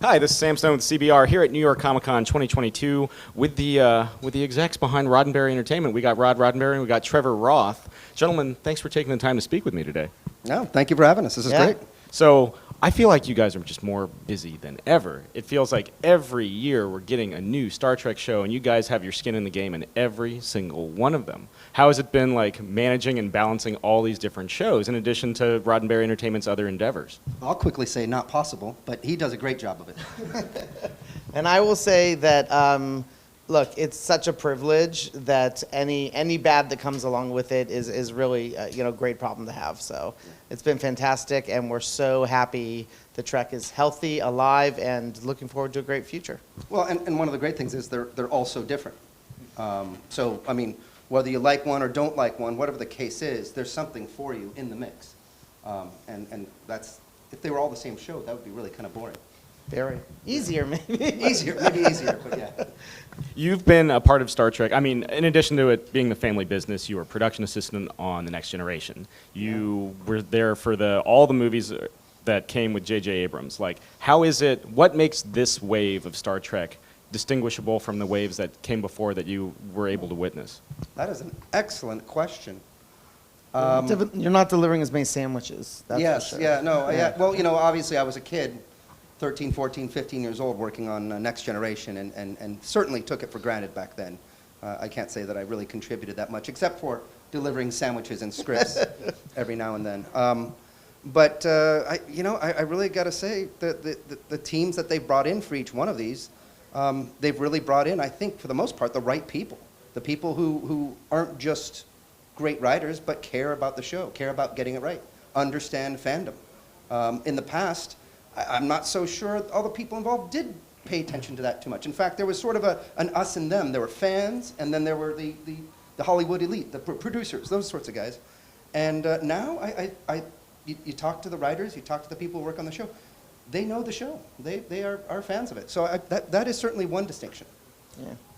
Hi, this is Sam Stone with CBR here at New York Comic Con 2022 with the execs behind Roddenberry Entertainment. We got Roddenberry and we got Trevor Roth. Gentlemen, thanks for taking the time to speak with me today. No, thank you for having us. This is great. So I feel like you guys are just more busy than ever. It feels like every year we're getting a new Star Trek show, and you guys have your skin in the game in every single one of them. How has it been like managing and balancing all these different shows in addition to Roddenberry Entertainment's other endeavors? I'll quickly say not possible, but he does a great job of it. And I will say that, look, it's such a privilege that any bad that comes along with it is really a great problem to have. So it's been fantastic, and we're so happy the Trek is healthy, alive, and looking forward to a great future. Well, and one of the great things is they're all so different. So, I mean, whether you like one or don't like one, whatever the case is, there's something for you in the mix. And that's, if they were all the same show, that would be really kind of boring. Very easier, maybe. Maybe easier, but yeah. You've been a part of Star Trek. I mean, in addition to it being the family business, you were a production assistant on The Next Generation. You were there for all the movies that came with J.J. Abrams. Like, how is it, what makes this wave of Star Trek distinguishable from the waves that came before that you were able to witness? That is an excellent question. You're not delivering as many sandwiches. That's Yes, for sure. yeah, no, yeah. Well, obviously I was a kid, 13, 14, 15 years old, working on Next Generation, and certainly took it for granted back then. I can't say that I really contributed that much, except for delivering sandwiches and scripts every now and then. But I really got to say that the teams that they've brought in for each one of these, they've really brought in, I think, for the most part, the right people. The people who aren't just great writers, but care about the show, care about getting it right, understand fandom. In the past, I'm not so sure all the people involved did pay attention to that too much. In fact, there was sort of an us and them. There were fans, and then there were the Hollywood elite, the producers, those sorts of guys. And now you talk to the writers, you talk to the people who work on the show. They know the show. They are fans of it. So that is certainly one distinction.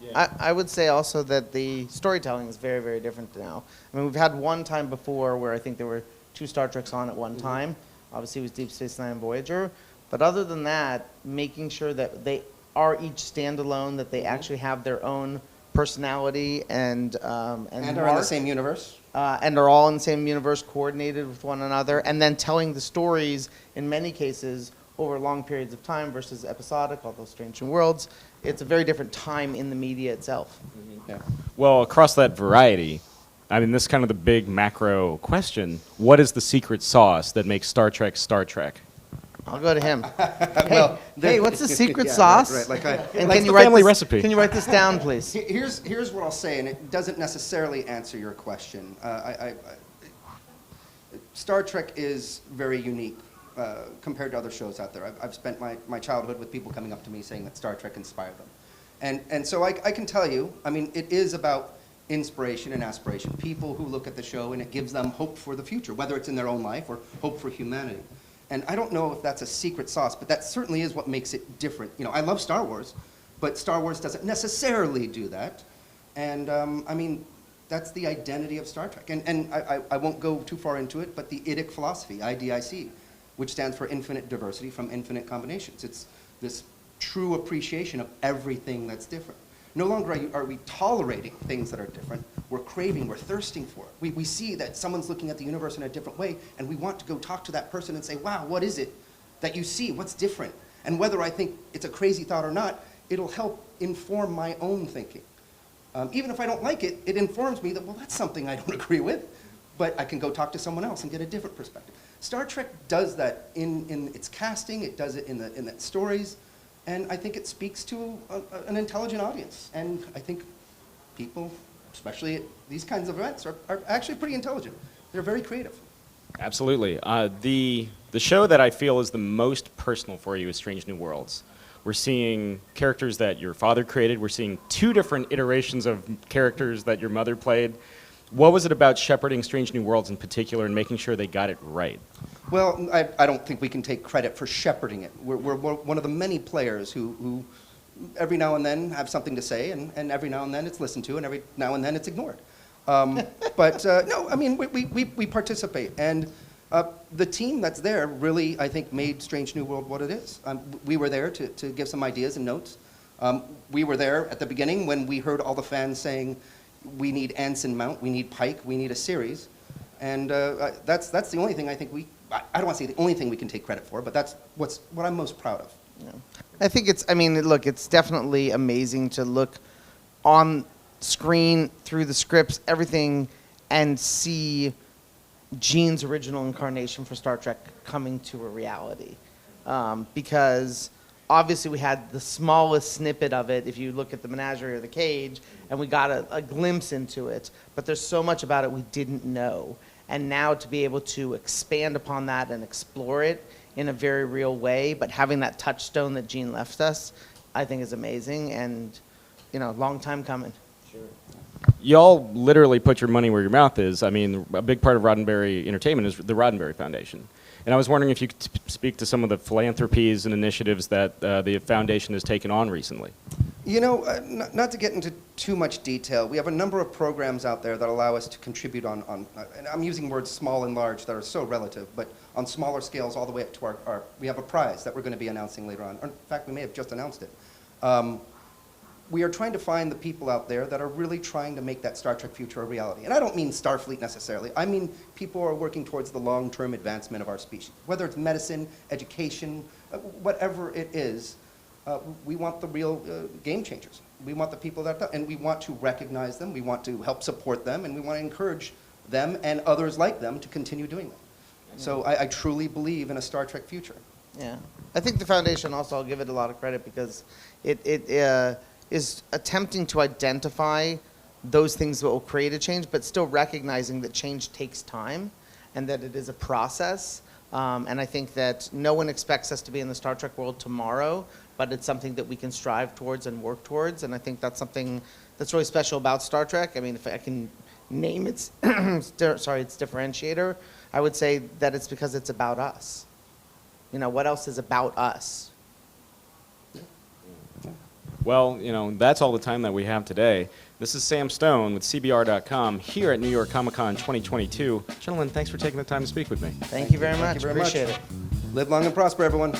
Yeah. I would say also that the storytelling is very, very different now. I mean, we've had one time before where I think there were 2 Star Treks on at one time. Obviously, it was Deep Space Nine and Voyager. But other than that, making sure that they are each standalone, that they actually have their own personality and are in the same universe. And are all in the same universe, coordinated with one another, and then telling the stories, in many cases, over long periods of time versus episodic, although Strange New Worlds. It's a very different time in the media itself. Yeah. Well, across that variety, I mean, this is kind of the big macro question. What is the secret sauce that makes Star Trek Star Trek? I'll go to him. Well, hey, what's the secret yeah, sauce? Right. And Like can you the write family this, recipe. Can you write this down, please? Here's what I'll say, and it doesn't necessarily answer your question. Star Trek is very unique compared to other shows out there. I've spent my childhood with people coming up to me saying that Star Trek inspired them. And so I can tell you, I mean, it is about inspiration and aspiration. People who look at the show and it gives them hope for the future, whether it's in their own life or hope for humanity. And I don't know if that's a secret sauce, but that certainly is what makes it different. I love Star Wars, but Star Wars doesn't necessarily do that. And I mean, that's the identity of Star Trek. And I won't go too far into it, but the IDIC philosophy, IDIC, which stands for infinite diversity from infinite combinations. It's this true appreciation of everything that's different. No longer are we tolerating things that are different. We're craving, we're thirsting for it. We see that someone's looking at the universe in a different way, and we want to go talk to that person and say, wow, what is it that you see? What's different? And whether I think it's a crazy thought or not, it'll help inform my own thinking. Even if I don't like it, it informs me that, well, that's something I don't agree with, but I can go talk to someone else and get a different perspective. Star Trek does that in its casting, it does it in the stories, and I think it speaks to an intelligent audience. And I think people, especially at these kinds of events, are actually pretty intelligent. They're very creative. Absolutely. The show that I feel is the most personal for you is Strange New Worlds. We're seeing characters that your father created. We're seeing 2 different iterations of characters that your mother played. What was it about shepherding Strange New Worlds in particular and making sure they got it right? Well, I don't think we can take credit for shepherding it. We're one of the many players who every now and then have something to say, and every now and then it's listened to, and every now and then it's ignored. But no, I mean, we participate. And The team that's there really, I think, made Strange New World what it is. We were there to give some ideas and notes. We were there at the beginning when we heard all the fans saying, we need Anson Mount, we need Pike, we need a series. And that's the only thing I think I don't want to say the only thing we can take credit for, but that's what I'm most proud of. Yeah. I think look, it's definitely amazing to look on screen, through the scripts, everything, and see Gene's original incarnation for Star Trek coming to a reality. Because obviously we had the smallest snippet of it if you look at the menagerie or the cage, and we got a glimpse into it, but there's so much about it we didn't know. And now to be able to expand upon that and explore it in a very real way, but having that touchstone that Gene left us, I think is amazing, and long time coming. Sure. Y'all literally put your money where your mouth is. I mean, a big part of Roddenberry Entertainment is the Roddenberry Foundation. And I was wondering if you could speak to some of the philanthropies and initiatives that the foundation has taken on recently. Not to get into too much detail, we have a number of programs out there that allow us to contribute on and I'm using words small and large that are so relative, but on smaller scales all the way up to we have a prize that we're going to be announcing later on. Or in fact, we may have just announced it. We are trying to find the people out there that are really trying to make that Star Trek future a reality. And I don't mean Starfleet necessarily. I mean people who are working towards the long-term advancement of our species. Whether it's medicine, education, whatever it is, we want the real game changers. We want the people and we want to recognize them, we want to help support them, and we want to encourage them and others like them to continue doing that. So I truly believe in a Star Trek future. Yeah. I think the foundation also, I'll give it a lot of credit because it is attempting to identify those things that will create a change, but still recognizing that change takes time and that it is a process. And I think that no one expects us to be in the Star Trek world tomorrow, but it's something that we can strive towards and work towards. And I think that's something that's really special about Star Trek. I mean, if I can name its, its differentiator, I would say that it's because it's about us. What else is about us? Well, that's all the time that we have today. This is Sam Stone with CBR.com here at New York Comic Con 2022. Gentlemen, thanks for taking the time to speak with me. Thank you very much. Thank you very Appreciate much. it. Live long and prosper, everyone.